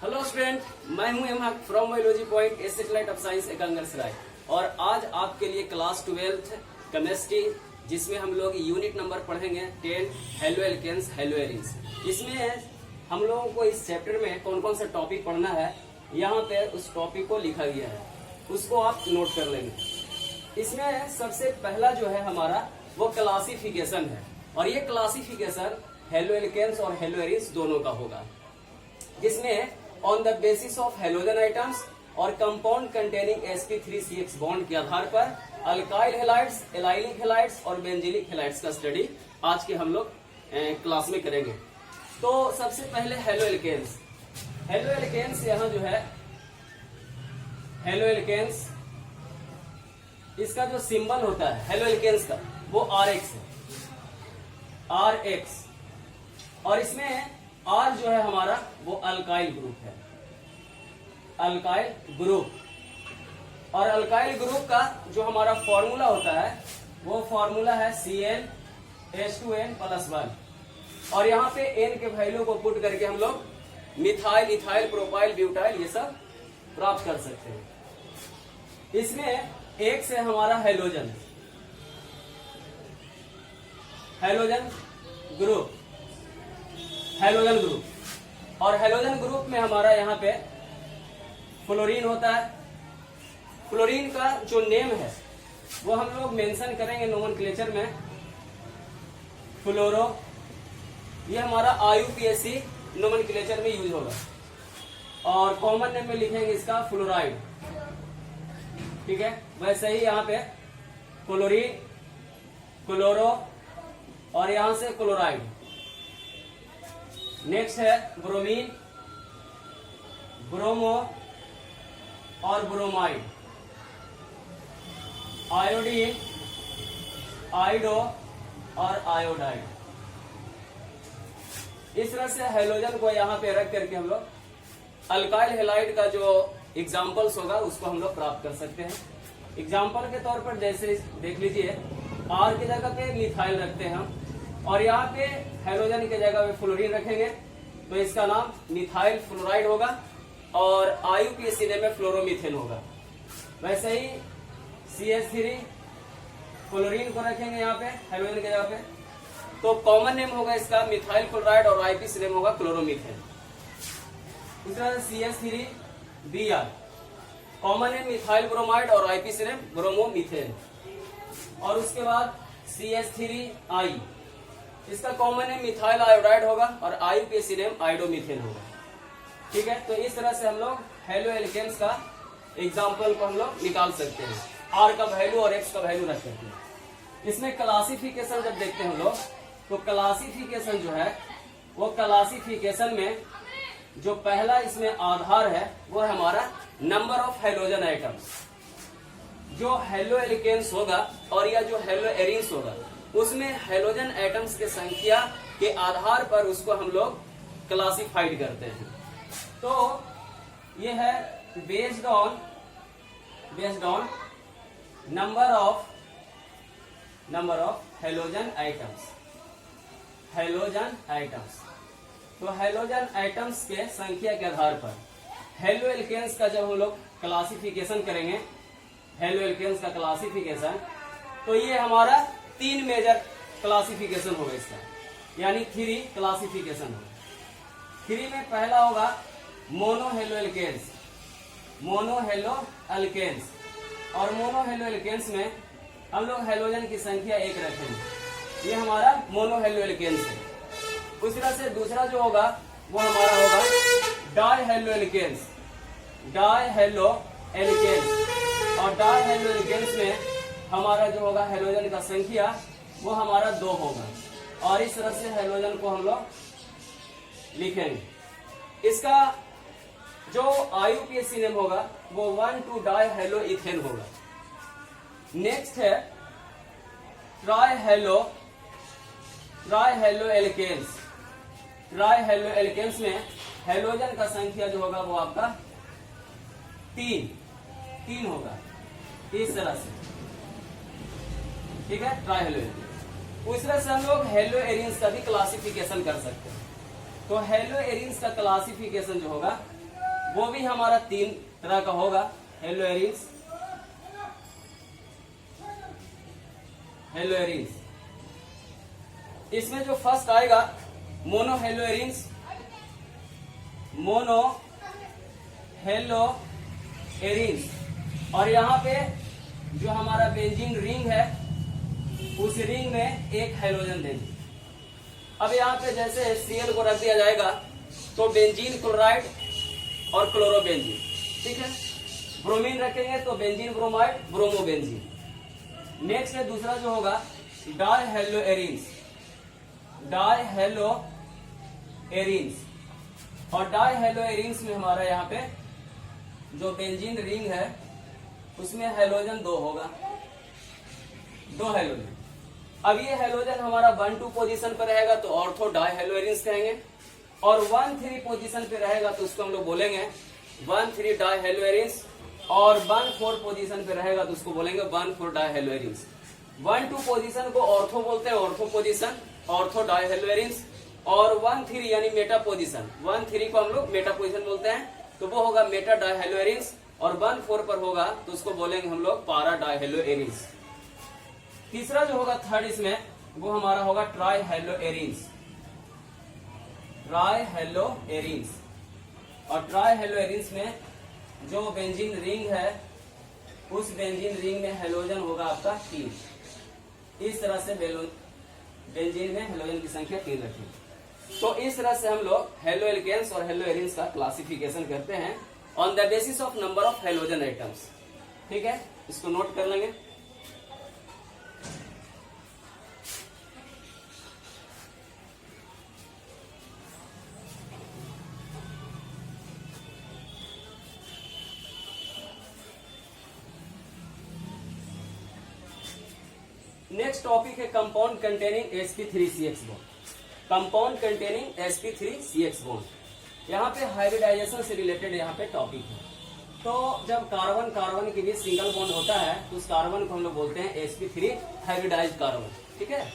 Hello student, मैं हूं एमहक from biology point a satellite of science Ekangarsarai. और आज आपके लिए क्लास 12th केमिस्ट्री, जिसमें हम लोग यूनिट नंबर पढ़ेंगे 10 हेलो एल्केन्स हेलो एरीन्स। इसमें हम लोगों को इस चैप्टर में कौन कौन सा टॉपिक पढ़ना है, यहाँ पे उस टॉपिक को लिखा गया है, उसको आप नोट कर लेंगे। इसमें सबसे पहला जो है हमारा वो क्लासिफिकेशन है, और ये क्लासिफिकेशन हेलो एल्केन्स और हेलो एरीन्स दोनों का होगा, जिसमें on the basis of halogen items और कंपाउंड कंटेनिंग sp3CH बॉन्ड के आधार पर अल्काइल हेलाइड्स, एलाइलिक हेलाइड्स और बेंजीलिक हेलाइड्स का स्टडी आज के हम लोग क्लास में करेंगे। तो सबसे पहले हेलो एल्केन्स। हेलो एल्केन्स यहाँ जो है हेलो एल्केन्स, इसका जो सिंबल होता है हेलो एल्केन्स का वो RX है, RX। और इसमें R जो है हमारा वो अल्काइल ग्रुप है, अल्काइल ग्रुप। और अल्काइल ग्रुप का जो हमारा फॉर्मूला होता है वो फॉर्मूला है Cl(H2n+1)। और यहाँ पे N के वैल्यू को पुट करके हम लोग मिथाइल, इथाइल, प्रोपाइल, ब्यूटाइल ये सब प्राप्त कर सकते हैं। इसमें एक से हमारा halogen, halogen group, halogen group. और हेलोजन ग्रुप में हमारा यहाँ पे फ्लोरीन होता है। फ्लोरीन का जो नेम है वो हम लोग मेंशन करेंगे नोमेनक्लेचर में, फ्लोरो। ये हमारा IUPAC नोमेनक्लेचर में यूज होगा। और कॉमन नेम में लिखेंगे इसका फ्लोराइड, ठीक है। वैसे ही यहाँ पे क्लोरीन, क्लोरो और यहां से क्लोराइड। नेक्स्ट है ब्रोमीन, ब्रोमो और ब्रोमाइड, आयोडीन, आयोडो और आयोडाइड। इस तरह से हेलोजन को यहाँ पे रख करके हम लोग अल्काइल हेलाइड का जो एग्जाम्पल्स होगा उसको हम लोग प्राप्त कर सकते हैं। एग्जाम्पल के तौर पर जैसे देख लीजिए, R की जगह पे मिथाइल रखते हैं हम, और यहाँ पे हेलोजन की जगह पे फ्लोरीन रखेंगे तो इसका नाम मिथाइल फ्लोराइड होगा, और IUPAC नेम में फ्लोरोमीथेन होगा। वैसे ही CH3 क्लोरीन को रखेंगे यहाँ पे हेलोजन की जगह पे, तो कॉमन नेम होगा इसका मिथाइल क्लोराइड और IUPAC नेम होगा क्लोरोमीथेन। इस तरह से CH3Br, common name methyl bromide और IUPAC नेम ब्रोमोमीथेन। और उसके बाद CH3I, इसका कॉमन नेम मिथाइल आयोडाइड होगा और IUPAC नेम आयोडोमीथेन होगा, ठीक है। तो इस तरह से हम लोग हेलो एल्केन्स का एग्जाम्पल को हम लोग निकाल सकते हैं, R का वैल्यू और X का वैल्यू रख करके। इसमें क्लासिफिकेशन जब देखते हैं हम लोग, तो क्लासिफिकेशन जो है वो क्लासिफिकेशन में जो पहला इसमें आधार है वो है हमारा नंबर ऑफ हेलोजन आइटम्स। जो हेलो एल्केन्स होगा और या जो हेलो एरीन्स होगा उसमें हेलोजन एटम्स के संख्या के आधार पर उसको हम लोग क्लासिफाइड करते हैं। तो ये है based on number of halogen items, halogen items. तो हेलोजन आइटम्स के संख्या के आधार पर हेलो एल्केन्स का जब हम लोग क्लासिफिकेशन करेंगे, हेलो एल्केन्स का क्लासिफिकेशन, तो ये हमारा 3 मेजर क्लासिफिकेशन होगा इसका, यानी 3 क्लासिफिकेशन होगा। 3 में पहला होगा mono halo alkanes, mono halo alkanes. और मोनो हेलो एल्केन्स में हम लोग हेलोजन की संख्या 1 रखेंगे, ये हमारा मोनो हेलो एल्केन्स है। उस तरह से दूसरा जो होगा वो हमारा होगा di halo alkanes, di halo alkanes. और डाई हेलो एल्केन्स में हमारा जो होगा हेलोजन का संख्या वो हमारा 2 होगा, और इस तरह से हेलोजन को हम लोग लिखेंगे। इसका जो IUPAC नेम होगा वो 1,2 हेलो इथेन होगा। नेक्स्ट है tri halo alkanes. Tri halo alkanes में हेलोजन का संख्या जो होगा वो आपका 3 होगा, इस तरह से, ठीक है, ट्राई हेलो एल्केन्स। उस तरह से हम लोग हेलो एरीन्स का भी क्लासिफिकेशन कर सकते हैं। तो हेलो एरीन्स का क्लासिफिकेशन जो होगा वो भी हमारा 3 तरह का होगा, हेलो एरिन्स। हेलो एरिन्स इसमें जो फर्स्ट आएगा mono hello arenes, mono hello arenes. और यहाँ पे जो हमारा बेंजीन रिंग है उस रिंग में एक हाइड्रोजन देंगे। अब यहाँ पे जैसे HCl को रख दिया जाएगा तो बेंजीन क्लोराइड और क्लोरोबेंजीन, ठीक है। ब्रोमीन रखेंगे तो बेंजीन ब्रोमाइड ब्रोमोबेंजीन। नेक्स्ट है दूसरा जो होगा di hello arenes, die hello arenes. और डाई हेलो एरिन्स में हमारा यहाँ पे जो बेंजीन रिंग है उसमें हाइड्रोजन 2 होगा, 2 हाइड्रोजन। अब ये हाइड्रोजन हमारा 1-2 पोजीशन पे रहेगा तो ऑर्थो डाई हेलो एरिन्स कहेंगे, और 1-3 पोजीशन पे रहेगा तो उसको हम लोग बोलेंगे 1-3 डाई हेलो एरिन्स, और 1-4 पोजीशन पे रहेगा तो उसको बोलेंगे 1-4 डाई हेलो एरिन्स। 1-2 पोजीशन को ऑर्थो बोलते हैं, ortho position, ortho di hello arenes. और 1-3 यानी मेटा पोजीशन, 1-3 को हम लोग मेटा पोजीशन बोलते हैं तो वो होगा मेटा डाई हेलो एरिन्स। और 1-4 पर होगा तो उसको बोलेंगे हम लोग पारा डाई हेलो एरिन्स। तीसरा जो होगा थर्ड इसमें वो हमारा होगा try hello arenes, try hello arenes. और ट्राई हेलो एरिन्स में जो बेंजीन रिंग है उस बेंजीन रिंग में हेलोजन होगा आपका 3। इस तरह से बेंजीन में हेलोजन की संख्या 3 रखें। तो इस तरह से हम लोग हेलो एल्केन्स और हेलो एरिन्स का क्लासिफिकेशन करते हैं on the basis of number of halogen items, ठीक है। इसको नोट कर लेंगे। नेक्स्ट टॉपिक है compound containing sp3CH bond, compound containing sp3CH bond. यहाँ पे हाइब्रिडाइजेशन से रिलेटेड यहाँ पे टॉपिक है। तो जब कार्बन कार्बन के बीच सिंगल बॉन्ड होता है तो उस कार्बन को हम लोग बोलते हैं sp3 हाइब्रिडाइज्ड कार्बन, ठीक है।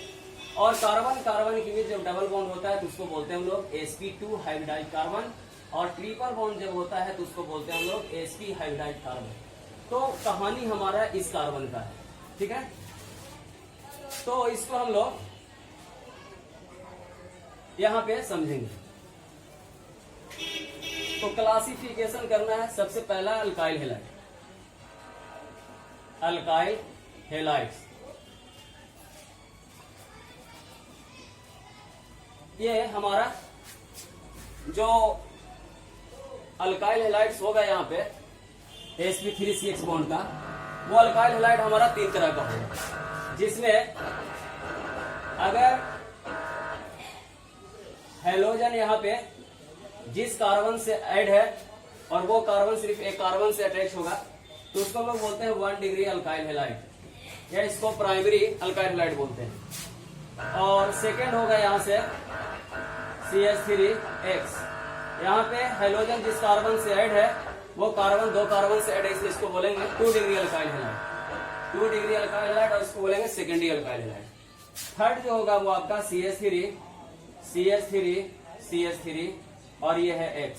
और कार्बन कार्बन के बीच जब डबल बॉन्ड होता है तो उसको बोलते हैं हम लोग sp2 हाइब्रिडाइज्ड कार्बन। और ट्रिपल बॉन्ड जब होता है तो उसको बोलते हैं हम लोग sp हाइब्रिडाइज्ड कार्बन। तो कहानी हमारा इस कार्बन का है, ठीक है। तो इसको हम लोग यहां पे समझेंगे। तो क्लासिफिकेशन करना है। सबसे पहला अल्काइल हैलाइड, अल्काइल हैलाइड्स। ये हमारा जो अल्काइल हैलाइड्स होगा यहाँ पे sp3CH बॉन्ड का, वो अल्काइल हैलाइड हमारा 3 तरह का होगा, जिसमें अगर हेलोजन यहाँ पे जिस कार्बन से ऐड है और वो कार्बन सिर्फ एक कार्बन से अटैच होगा तो उसको हम लोग बोलते हैं 1 डिग्री अल्काइल हैलाइड, या इसको प्राइमरी अल्काइल हैलाइड बोलते हैं। और सेकेंड होगा यहाँ से CH3X, यहाँ पे हेलोजन जिस कार्बन से ऐड है वो कार्बन 2 कार्बन से ऐड है, इसलिए इसको बोलेंगे 2 degree alkyl halide, 2 degree alkyl halide, और इसको बोलेंगे सेकेंडरी अल्काइल हैलाइड। थर्ड जो होगा वो आपका CH3 और ये है X।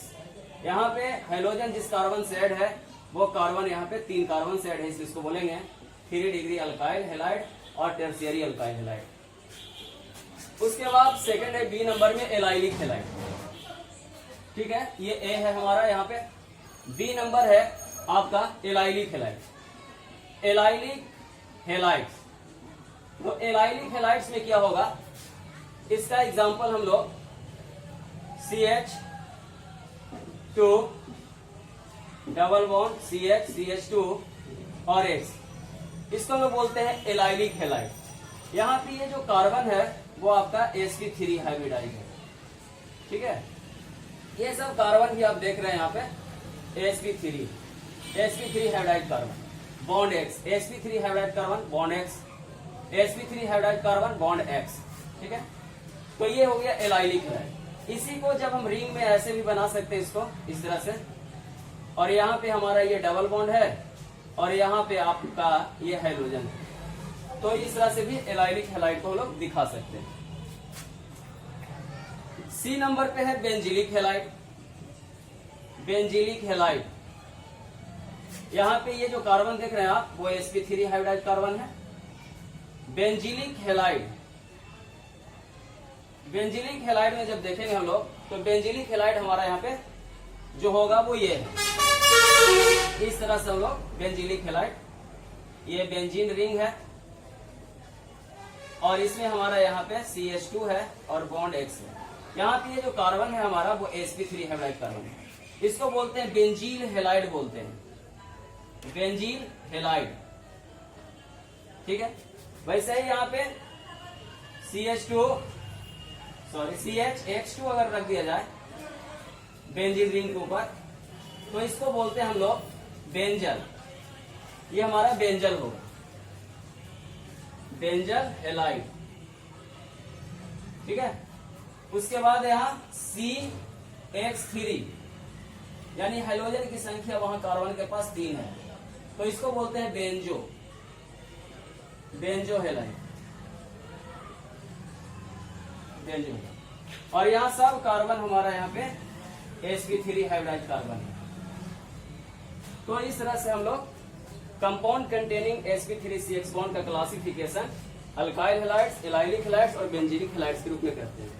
यहाँ पे हाइड्रोजन जिस कार्बन से ऐड है वो कार्बन यहाँ पे 3 कार्बन से ऐड है, इसलिए इसको बोलेंगे 3 डिग्री अल्काइल हैलाइड और टर्शियरी अल्काइल हैलाइड। उसके बाद सेकंड है बी नंबर में एलाइलिक हैलाइड, ठीक है। ये ए है हमारा, यहाँ पे बी नंबर है आपका एलाइलिक हैलाइड, एलाइलिक हैलाइड्स। तो एलाइलिक हैलाइड्स में क्या होगा, इसका एग्जांपल हम लोग CH2 डबल बॉन्ड CH2 और X, इसको हम लोग बोलते हैं एलाइलिक हैलाइड। यहाँ पे ये जो कार्बन है वो आपका sp3 हाइब्रिडाइज है, ठीक है। ये सब कार्बन भी आप देख रहे हैं यहाँ पे sp3 hybridise carbon bond X, sp3 hybridise carbon bond X, sp3 hybridise carbon bond X, ठीक है। तो ये हो गया एलाइलिक हैलाइड। इसी को जब हम रिंग में ऐसे भी बना सकते हैं, इसको इस तरह से, और यहाँ पे हमारा ये डबल बॉन्ड है और यहाँ पे आपका ये हाइड्रोजन है, तो इस तरह से भी एलाइलिक हैलाइड को हम लोग दिखा सकते हैं। सी नंबर पे है बेंजिलिक हैलाइड, बेंजीलिक हेलाइड। यहाँ पे ये जो कार्बन देख रहे हैं आप, वो sp3 हाइब्रिडाइज कार्बन है। बेंजीलिक हेलाइड, बेंजीलिक हेलाइड में जब देखेंगे हम लोग, तो बेंजीलिक हेलाइड हमारा यहाँ पे जो होगा वो ये है, इस तरह से हम लोग बेंजीलिक हेलाइड, ये बेंजीन रिंग है और इसमें हमारा यहाँ पे CH2 है और बॉन्ड X है। यहाँ पे ये जो कार्बन है हमारा वो sp3 हाइब्रिडाइज कार्बन है। इसको बोलते हैं बेंजील हेलाइड बोलते हैं, बेंजील हेलाइड। ठीक है, वैसे ही यहाँ पे CH2 अगर रख दिया जाए बेंजीन रिंग के ऊपर, तो इसको बोलते हैं हम लोग बेंजल। ये हमारा बेंजल होगा, बेंजल हेलाइड। ठीक है, उसके बाद यहाँ CH3, यानी हाइड्रोजन की संख्या वहां कार्बन के पास 3 है, तो इसको बोलते हैं बेंजो, बेंजो हेलाइड, बेंजो। और यहाँ सब कार्बन हमारा यहाँ पे sp3 हाइब्रिडाइज कार्बन है। तो इस तरह से हम लोग कंपाउंड कंटेनिंग sp3CH बॉन्ड का classification alkyl halides, allylic halides और बेंजीलिक हेलाइड्स के रूप में करते हैं।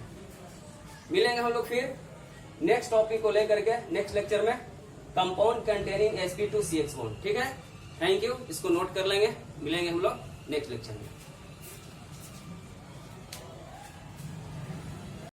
मिलेंगे हम लोग फिर नेक्स्ट टॉपिक को लेकर के नेक्स्ट लेक्चर में, कंपाउंड कंटेनिंग sp2CH बॉन्ड। ठीक है, थैंक यू, इसको नोट कर लेंगे। मिलेंगे हम लोग नेक्स्ट लेक्चर में।